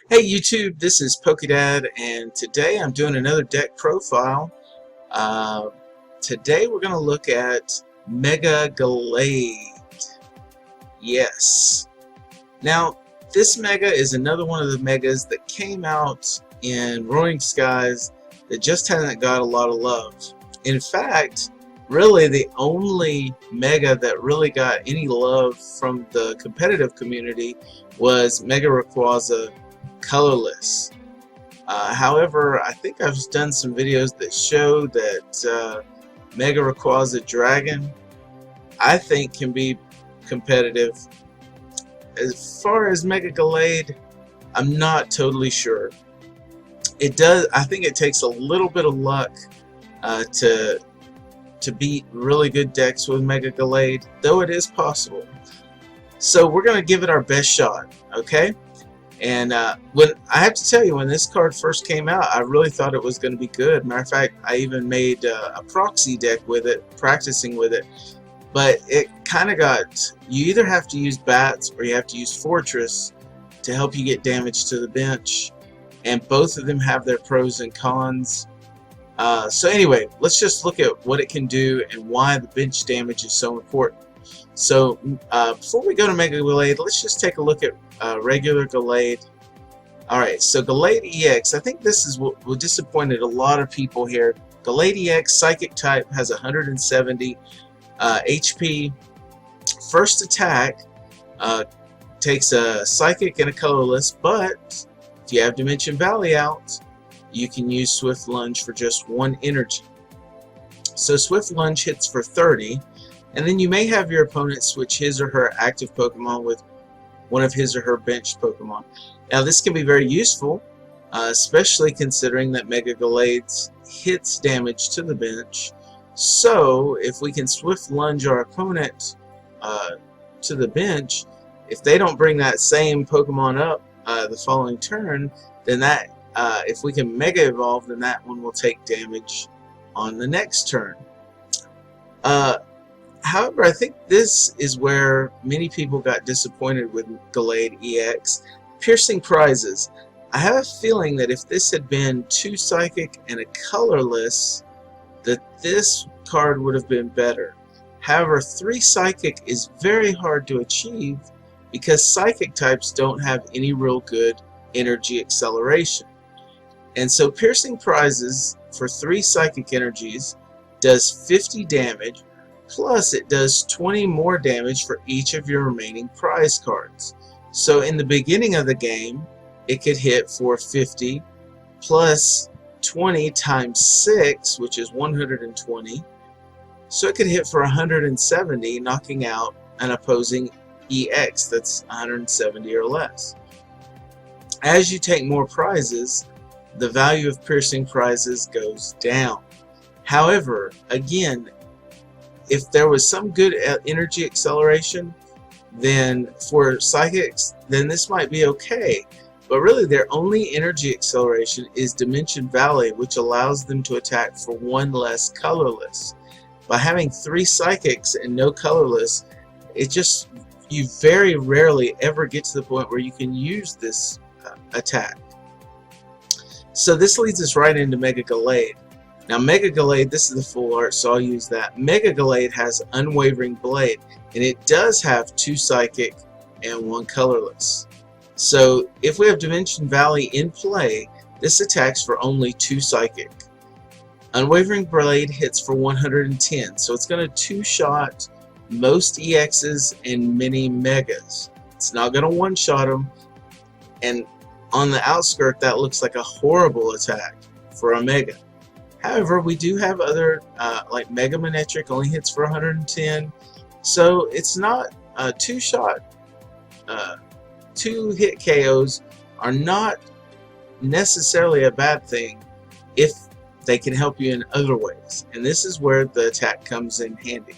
Hey YouTube, this is PokeDad, and today I'm doing another deck profile. Uh, Today we're going to look at Mega Gallade. Yes. Now, this Mega is another one of the Megas that came out in Roaring Skies that just hasn't got a lot of love. In fact, really the only Mega that really got any love from the competitive community was Mega Rayquaza colorless. However, I think I've done some videos that show that Mega Rayquaza Dragon, I think, can be competitive. As far as Mega Gallade, I'm not totally sure. It does. I think it takes a little bit of luck to beat really good decks with Mega Gallade, though it is possible. So we're going to give it our best shot, okay? And when I have to tell you, when this card first came out, I really thought it was going to be good. Matter of fact, I even made a proxy deck with it, practicing with it. But it kind of got, you either have to use bats or you have to use fortress to help you get damage to the bench. And both of them have their pros and cons. So anyway, let's just look at what it can do and why the bench damage is so important. So before we go to Mega Gallade, let's just take a look at regular Gallade. Alright, so Gallade EX, I think this is what disappointed a lot of people here. Gallade EX, Psychic type, has 170 HP. First attack takes a Psychic and a colorless, but if you have Dimension Valley out, you can use Swift Lunge for just 1 energy. So Swift Lunge hits for 30. And then you may have your opponent switch his or her active Pokemon with one of his or her benched Pokemon. Now this can be very useful, especially considering that Mega Gallade hits damage to the bench. So if we can Swift Lunge our opponent to the bench, if they don't bring that same Pokemon up the following turn, then that if we can Mega Evolve, then that one will take damage on the next turn. However, I think this is where many people got disappointed with Gallade EX. Piercing prizes. I have a feeling that if this had been 2 Psychic and a colorless, that this card would have been better. However, 3 Psychic is very hard to achieve because Psychic types don't have any real good energy acceleration. And so piercing prizes for 3 Psychic energies does 50 damage, plus it does 20 more damage for each of your remaining prize cards. So in the beginning of the game, it could hit for 50 plus 20 times 6, which is 120. So it could hit for 170, knocking out an opposing EX that's 170 or less. As you take more prizes, the value of piercing prizes goes down. However, again, if there was some good energy acceleration, then for Psychics, then this might be okay. But really their only energy acceleration is Dimension Valley, which allows them to attack for 1 less colorless. By having 3 Psychics and no colorless, it just, you very rarely ever get to the point where you can use this attack. So this leads us right into Mega Gallade. Now Mega Gallade, this is the full art, so I'll use that. Mega Gallade has Unwavering Blade, and it does have 2 Psychic and 1 colorless. So if we have Dimension Valley in play, this attacks for only 2 Psychic. Unwavering Blade hits for 110, so it's going to 2-shot most EXs and many Megas. It's not going to 1-shot them, and on the outskirt that looks like a horrible attack for a Mega. However, we do have other, like Mega Manectric only hits for 110, so it's not a 2-shot. 2-hit KOs are not necessarily a bad thing if they can help you in other ways, and this is where the attack comes in handy.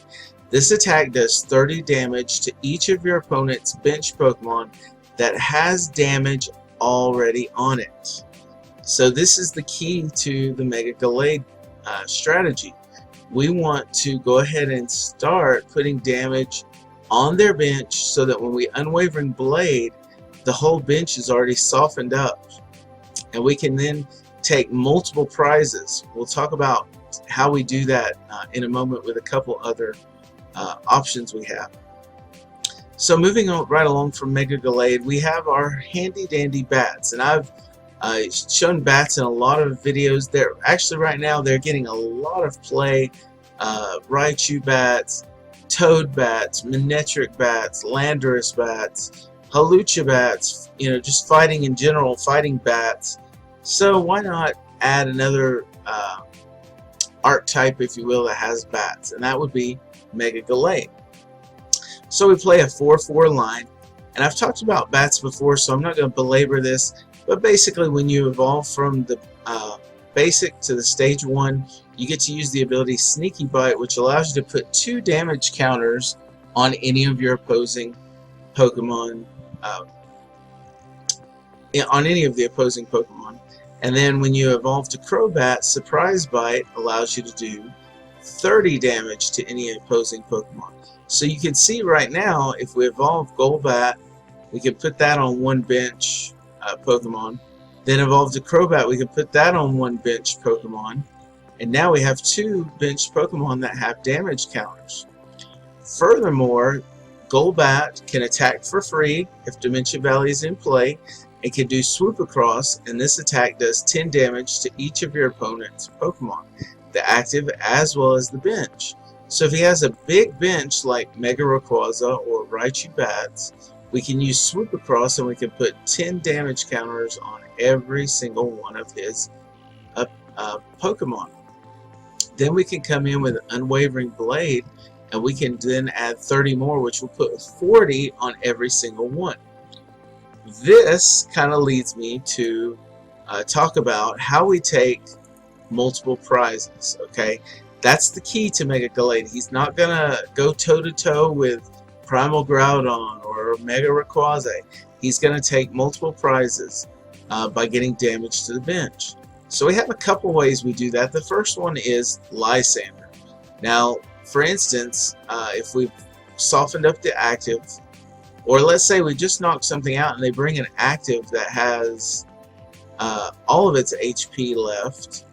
This attack does 30 damage to each of your opponent's bench Pokemon that has damage already on it. So this is the key to the Mega Gallade strategy. We want to go ahead and start putting damage on their bench so that when we Unwavering Blade, the whole bench is already softened up, and we can then take multiple prizes. We'll talk about how we do that in a moment with a couple other options we have. So moving on right along from Mega Gallade, we have our handy dandy bats, and I've shown bats in a lot of videos. They're actually right now they're getting a lot of play. Raichu bats, toad bats, Manectric bats, Landorus bats, Hawlucha bats, you know, just fighting in general, fighting bats. So why not add another archetype, if you will, that has bats, and that would be Mega Gallade. So we play a 4/4 line, and I've talked about bats before, so I'm not going to belabor this, but basically when you evolve from the basic to the stage 1, you get to use the ability Sneaky Bite, which allows you to put 2 damage counters on any of your opposing Pokemon, on any of the opposing Pokemon. And then when you evolve to Crobat, Surprise Bite allows you to do 30 damage to any opposing Pokemon. So you can see right now, if we evolve Golbat, we can put that on 1 bench Pokemon. Then evolve to Crobat, we can put that on 1 bench Pokemon. And now we have 2 bench Pokemon that have damage counters. Furthermore, Golbat can attack for free if Dementia Valley is in play. It can do Swoop Across, and this attack does 10 damage to each of your opponent's Pokemon, the active as well as the bench. So if he has a big bench like Mega Rayquaza or Raichu bats, we can use Swoop Across and we can put 10 damage counters on every single one of his Pokemon. Then we can come in with an Unwavering Blade, and we can then add 30 more, which will put 40 on every single one. This kind of leads me to talk about how we take multiple prizes. Okay, that's the key to Mega Gallade. He's not gonna go toe-to-toe with Primal Groudon or Mega Rayquaza. He's gonna take multiple prizes by getting damage to the bench. So we have a couple ways we do that. The first one is Lysander. Now, for instance, if we've softened up the active, or let's say we just knocked something out and they bring an active that has all of its HP left,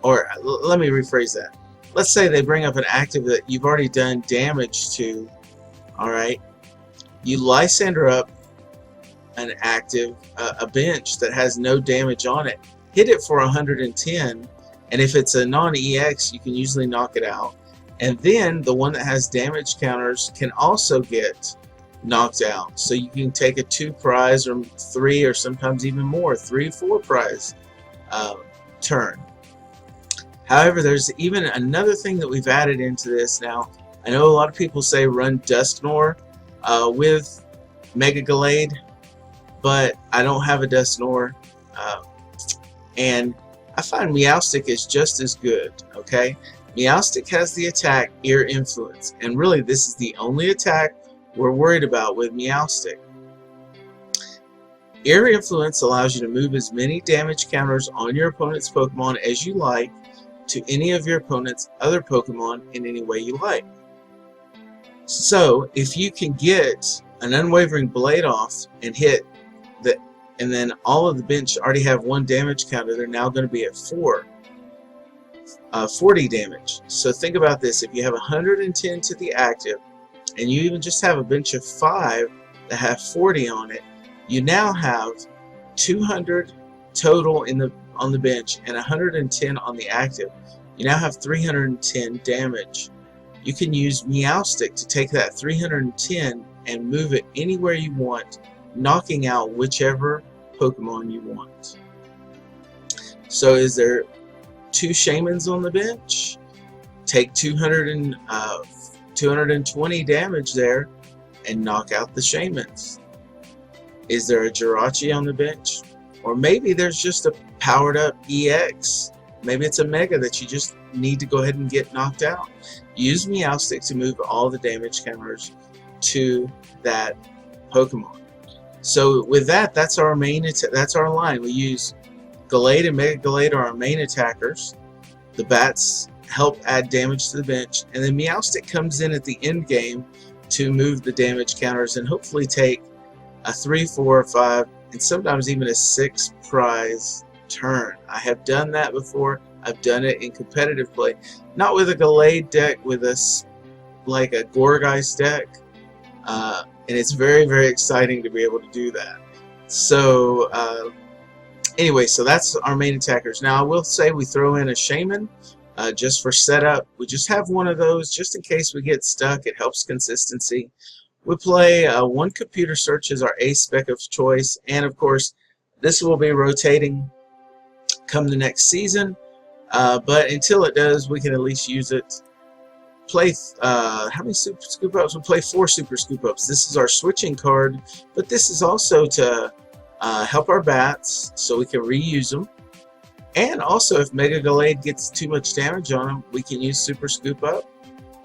or let me rephrase that. Let's say they bring up an active that you've already done damage to. Alright, you Lysander up an active, a bench that has no damage on it, hit it for 110, and if it's a non-EX you can usually knock it out, and then the one that has damage counters can also get knocked out. So you can take a 2 prize or 3 or sometimes even more, 3-4 prize turn. However, there's even another thing that we've added into this now. I know a lot of people say run Dusknoir with Mega Gallade, but I don't have a Dusknoir, and I find Meowstic is just as good. Okay, Meowstic has the attack Ear Influence, and really this is the only attack we're worried about with Meowstic. Ear Influence allows you to move as many damage counters on your opponent's Pokemon as you like to any of your opponent's other Pokemon in any way you like. So if you can get an Unwavering Blade off and hit the, and then all of the bench already have 1 damage counter, they're now going to be at 40 damage. So think about this: if you have 110 to the active, and you even just have a bench of 5 that have 40 on it, you now have 200 total on the bench and 110 on the active. You now have 310 damage. You can use Meowstic to take that 310 and move it anywhere you want, knocking out whichever Pokemon you want. So is there 2 Shaymins on the bench? Take 220 damage there and knock out the Shaymins. Is there a Jirachi on the bench? Or maybe there's just a powered up EX. Maybe it's a Mega that you just need to go ahead and get knocked out. Use Meowstic to move all the damage counters to that Pokemon. So with that, that's our main. That's our line. We use Gallade and Mega Gallade are our main attackers. The bats help add damage to the bench, and then Meowstic comes in at the end game to move the damage counters and hopefully take a 3, 4, 5, and sometimes even a 6 prize turn. I have done that before. I've done it in competitive play, not with a Gallade deck, with like a Gorgeist deck, and it's very, very exciting to be able to do that. So anyway, so that's our main attackers. Now I will say we throw in a Shaman just for setup. We just have one of those just in case we get stuck. It helps consistency. We play one Computer Search as our ace spec of choice, and of course this will be rotating come the next season, but until it does, we can at least use it. Play how many super scoop ups? We play 4 super scoop ups. This is our switching card, but this is also to help our bats so we can reuse them. And also, if Mega Gallade gets too much damage on him, we can use Super Scoop Up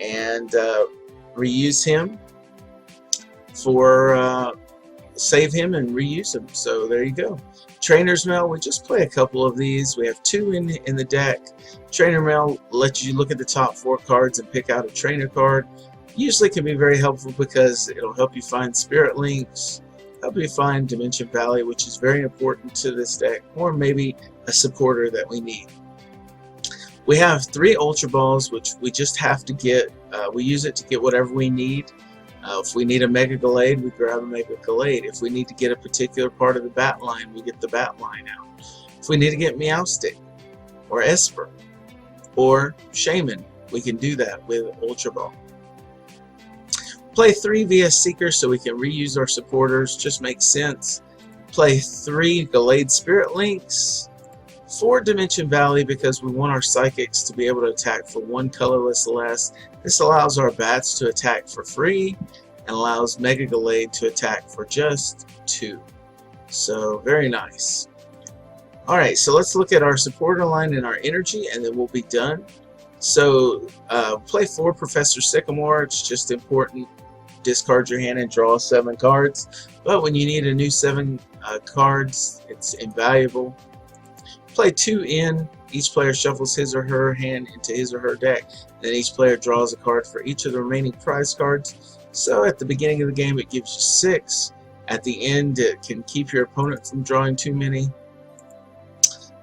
and reuse him for save him and reuse him. So there you go. Trainer's Mail, we just play a couple of these. We have 2 in the deck. Trainer Mail lets you look at the top 4 cards and pick out a trainer card. Usually can be very helpful because it'll help you find Spirit Links, help you find Dimension Valley, which is very important to this deck, or maybe a supporter that we need. We have 3 Ultra Balls, which we just have to get. We use it to get whatever we need. If we need a Mega Gallade, we grab a Mega Gallade. If we need to get a particular part of the bat line, we get the bat line out. If we need to get Meowstic, or Esper, or Shaman, we can do that with Ultra Ball. Play 3 VS Seekers so we can reuse our supporters, just makes sense. Play 3 Gallade Spirit Links, 4 Dimension Valley because we want our Psychics to be able to attack for 1 colorless less. This allows our bats to attack for free and allows Mega Gallade to attack for just 2. So very nice. Alright, so let's look at our supporter line and our energy, and then we'll be done. So play 4 Professor Sycamore. It's just important. Discard your hand and draw 7 cards. But when you need a new 7 cards, it's invaluable. Play 2 in. Each player shuffles his or her hand into his or her deck. Then each player draws a card for each of the remaining prize cards. So at the beginning of the game it gives you 6. At the end it can keep your opponent from drawing too many.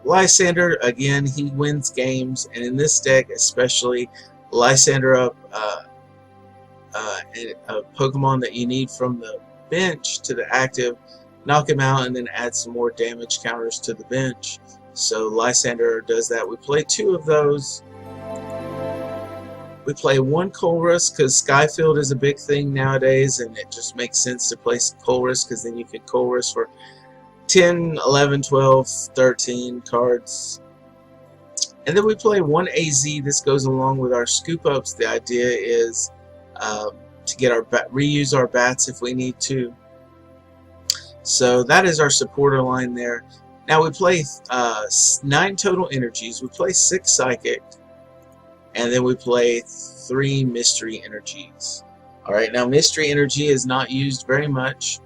Lysander, again, he wins games, and in this deck especially, Lysander up a Pokemon that you need from the bench to the active, knock him out, and then add some more damage counters to the bench. So Lysander does that. We play 2 of those. We play 1 Colress because Skyfield is a big thing nowadays, and it just makes sense to play Colress because then you can Colress for 10, 11, 12, 13 cards. And then we play 1 AZ. This goes along with our scoop ups. The idea is to get our reuse our bats if we need to. So that is our supporter line there. Now we play 9 total energies. We play 6 psychic, and then we play 3 mystery energies. Alright, now mystery energy is not used very much,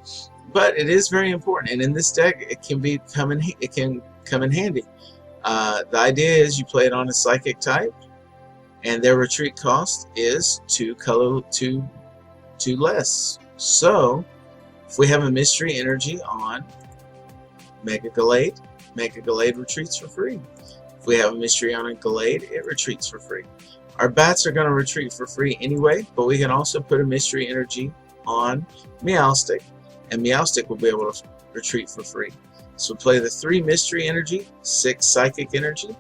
but it is very important, and in this deck it can come in handy. The idea is you play it on a psychic type, and their retreat cost is 2 less. So if we have a mystery energy on Mega Gallade, Mega Gallade retreats for free. If we have a mystery on a Gallade, it retreats for free. Our bats are going to retreat for free anyway, but we can also put a mystery energy on Meowstic, and Meowstic will be able to retreat for free. So we play the 3 mystery energy, 6 psychic energy,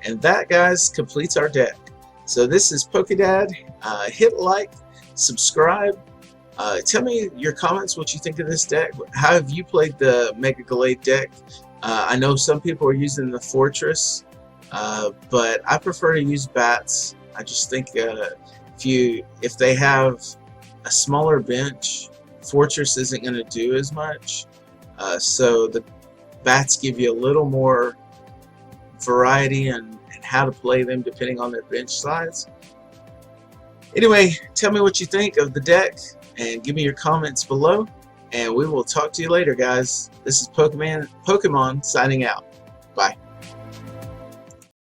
and that, guys, completes our deck. So this is Pokedad. Hit like, subscribe. Tell me your comments, what you think of this deck. How have you played the Mega Gallade deck? I know some people are using the Fortress, but I prefer to use bats. I just think if they have a smaller bench, Fortress isn't going to do as much. So the bats give you a little more variety and how to play them depending on their bench size. Anyway, tell me what you think of the deck and give me your comments below, and we will talk to you later, guys. This is Pokemon signing out.